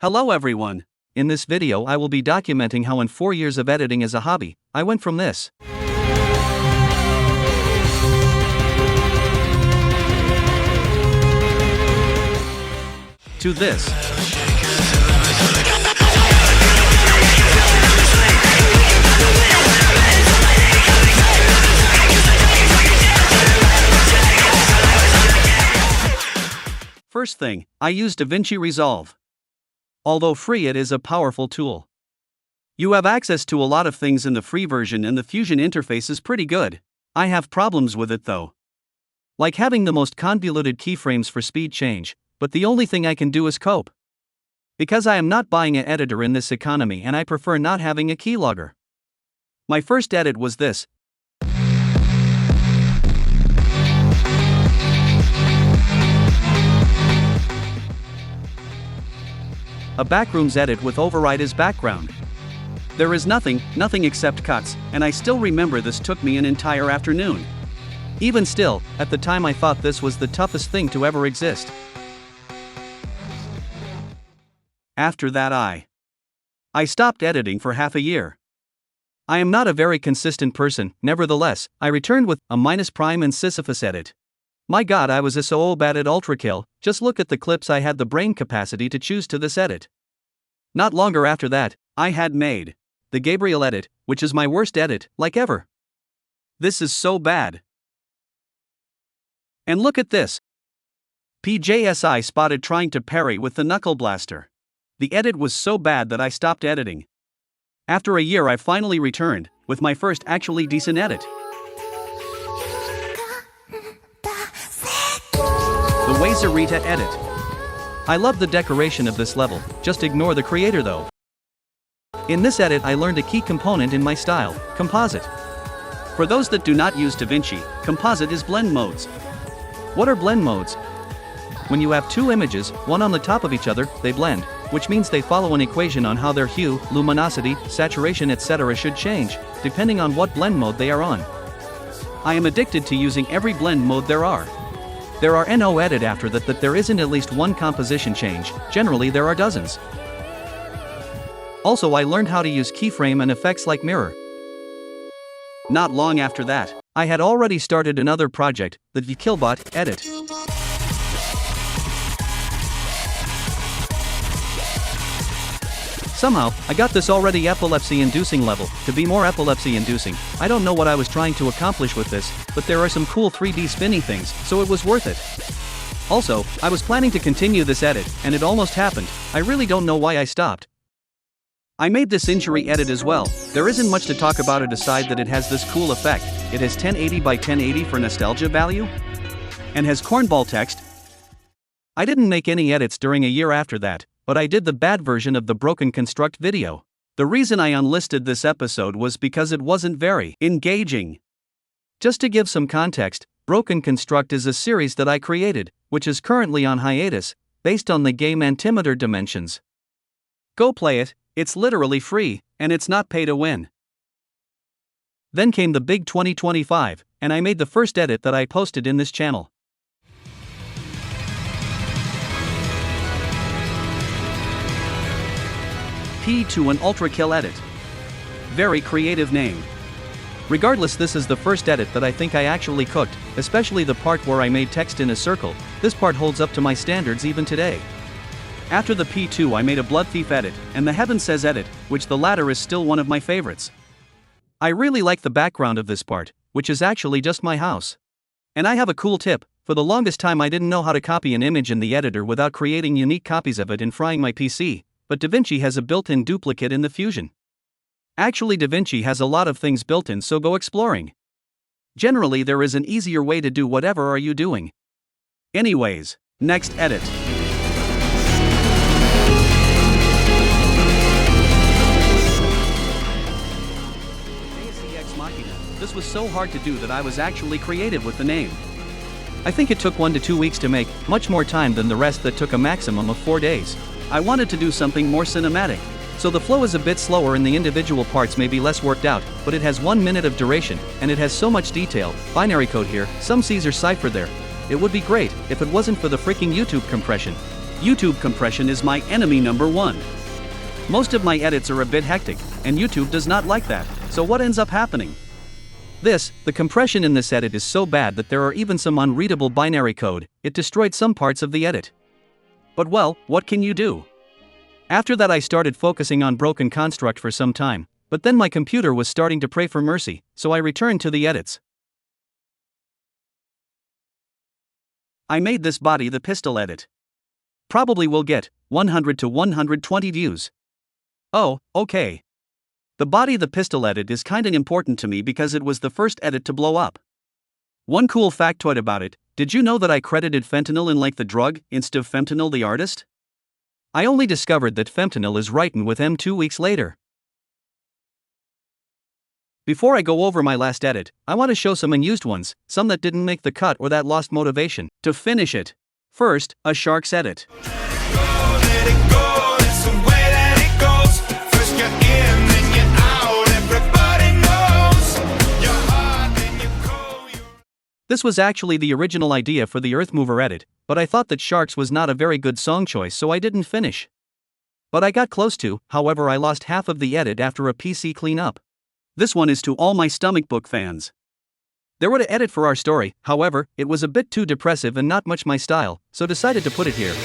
Hello everyone. In this video I will be documenting how in 4 years of editing as a hobby, I went from this to this. First thing, I use DaVinci Resolve. Although free, it is a powerful tool. You have access to a lot of things in the free version and the Fusion interface is pretty good. I have problems with it though. Like having the most convoluted keyframes for speed change, but the only thing I can do is cope. Because I am not buying an editor in this economy and I prefer not having a keylogger. My first edit was this. A backrooms edit with override as background. There is nothing except cuts, and I still remember this took me an entire afternoon. Even still, at the time I thought this was the toughest thing to ever exist. After that I stopped editing for half a year. I am not a very consistent person, nevertheless, I returned with a -prime and Sisyphus edit. My god, I was so bad at Ultrakill, just look at the clips I had the brain capacity to choose to this edit. Not longer after that, I had made the Gabriel edit, which is my worst edit, like ever. This is so bad. And look at this. PJSI spotted trying to parry with the Knuckle Blaster. The edit was so bad that I stopped editing. After a year I finally returned, with my first actually decent edit. The Wazerita edit. I love the decoration of this level, just ignore the creator though. In this edit I learned a key component in my style, composite. For those that do not use DaVinci, composite is blend modes. What are blend modes? When you have two images, one on the top of each other, they blend, which means they follow an equation on how their hue, luminosity, saturation etc. should change, depending on what blend mode they are on. I am addicted to using every blend mode there are. There are no edit after that there isn't at least one composition change, generally there are dozens. Also I learned how to use keyframe and effects like mirror. Not long after that, I had already started another project, the VKillBot edit. Somehow, I got this already epilepsy-inducing level to be more epilepsy-inducing. I don't know what I was trying to accomplish with this, but there are some cool 3D spinny things, so it was worth it. Also, I was planning to continue this edit, and it almost happened. I really don't know why I stopped. I made this injury edit as well. There isn't much to talk about it aside that it has this cool effect. It has 1080 by 1080 for nostalgia value, and has cornball text. I didn't make any edits during a year after that, but I did the bad version of the Broken Construct video. The reason I unlisted this episode was because it wasn't very engaging. Just to give some context, Broken Construct is a series that I created, which is currently on hiatus, based on the game Antimatter Dimensions. Go play it, it's literally free, and it's not pay to win. Then came the big 2025, and I made the first edit that I posted in this channel. P2 an Ultrakill edit. Very creative name. Regardless, this is the first edit that I think I actually cooked, especially the part where I made text in a circle. This part holds up to my standards even today. After the P2 I made a Blood Thief edit, and the Heaven Says edit, which the latter is still one of my favorites. I really like the background of this part, which is actually just my house. And I have a cool tip, for the longest time I didn't know how to copy an image in the editor without creating unique copies of it and frying my PC. But DaVinci has a built-in duplicate in the Fusion. Actually DaVinci has a lot of things built in, so go exploring. Generally there is an easier way to do whatever are you doing. Anyways, next edit. Deus Ex Machina. This was so hard to do that I was actually creative with the name. I think it took 1 to 2 weeks to make, much more time than the rest that took a maximum of 4 days. I wanted to do something more cinematic, so the flow is a bit slower and the individual parts may be less worked out, but it has 1 minute of duration, and it has so much detail, binary code here, some Caesar cipher there. It would be great if it wasn't for the freaking YouTube compression. YouTube compression is my enemy number one. Most of my edits are a bit hectic, and YouTube does not like that, so what ends up happening? The compression in this edit is so bad that there are even some unreadable binary code. It destroyed some parts of the edit. But well, what can you do? After that I started focusing on Broken Construct for some time, but then my computer was starting to pray for mercy, so I returned to the edits. I made this body the pistol edit. Probably will get 100 to 120 views. Oh, okay. The body the pistol edit is kinda important to me because it was the first edit to blow up. One cool factoid about it, did you know that I credited fentanyl in like the drug, instead of fentanyl the artist? I only discovered that fentanyl is written with M 2 weeks later. Before I go over my last edit, I want to show some unused ones, some that didn't make the cut or that lost motivation to finish it. First, a Sharks edit. This was actually the original idea for the Earthmover edit, but I thought that Sharks was not a very good song choice, so I didn't finish. But I got close to, however I lost half of the edit after a PC cleanup. This one is to all my Stomach Book fans. There were to edit for our story, however, it was a bit too depressive and not much my style, so decided to put it here.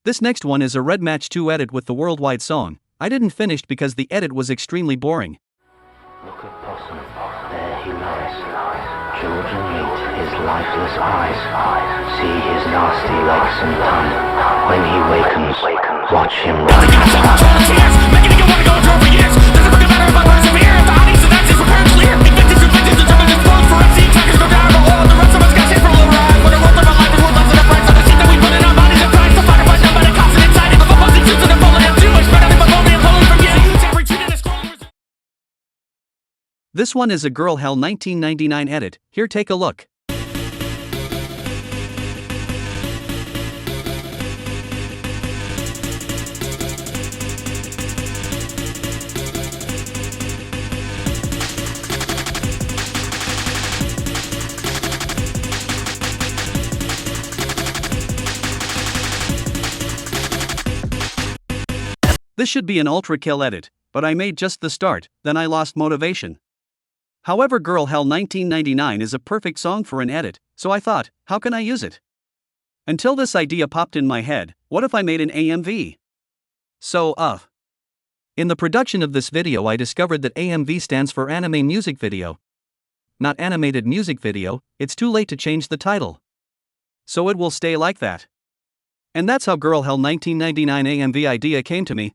This next one is a Red Match 2 edit with the worldwide song. I didn't finish because the edit was extremely boring. Look at Possum, there he lies. Children meet his lifeless eyes. See his nasty legs and tongue. When he wakens, watch him run. Making you wanna go through for years. Doesn't fucking matter if I persevere. If the audience and actions were very clear. Invictus who victims determine this world for MC attackers go down. But all the rest of us got shit for a little ride. When the world of our life is worth less than a price. On the seat that we put in our bodies and price. To fight a fight, nobody cops it inside. If a football's in shoots and a full of M2. I spread out in my phone and pulling from getting huge. Every tweet and a scroll. This one is a Girl Hell 1999 edit, here take a look. This should be an ultra kill edit, but I made just the start, then I lost motivation. However, Girl Hell 1999 is a perfect song for an edit, so I thought, how can I use it? Until this idea popped in my head, what if I made an AMV? In the production of this video I discovered that AMV stands for Anime Music Video. Not Animated Music Video, it's too late to change the title. So it will stay like that. And that's how Girl Hell 1999 AMV idea came to me.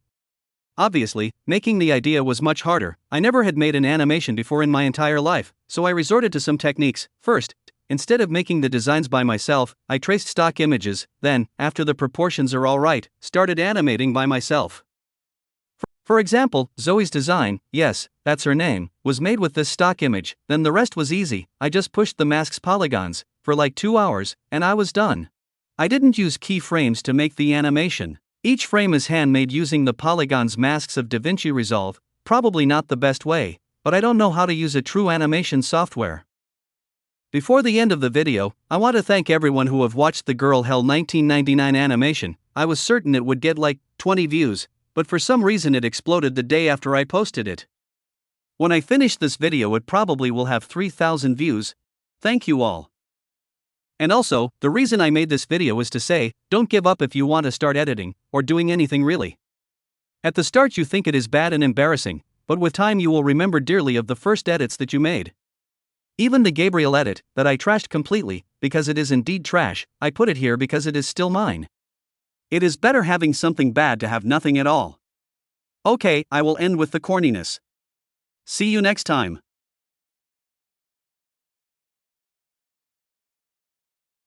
Obviously, making the idea was much harder. I never had made an animation before in my entire life, so I resorted to some techniques. First, instead of making the designs by myself, I traced stock images, then, after the proportions are alright, started animating by myself. For example, Zoe's design, yes, that's her name, was made with this stock image, then the rest was easy. I just pushed the mask's polygons, for like 2 hours, and I was done. I didn't use keyframes to make the animation. Each frame is handmade using the polygons masks of DaVinci Resolve, probably not the best way, but I don't know how to use a true animation software. Before the end of the video, I want to thank everyone who have watched the Girl Hell 1999 animation. I was certain it would get like 20 views, but for some reason it exploded the day after I posted it. When I finish this video it probably will have 3,000 views. Thank you all. And also, the reason I made this video is to say, don't give up if you want to start editing, or doing anything really. At the start you think it is bad and embarrassing, but with time you will remember dearly of the first edits that you made. Even the Gabriel edit, that I trashed completely, because it is indeed trash, I put it here because it is still mine. It is better having something bad to have nothing at all. Okay, I will end with the corniness. See you next time.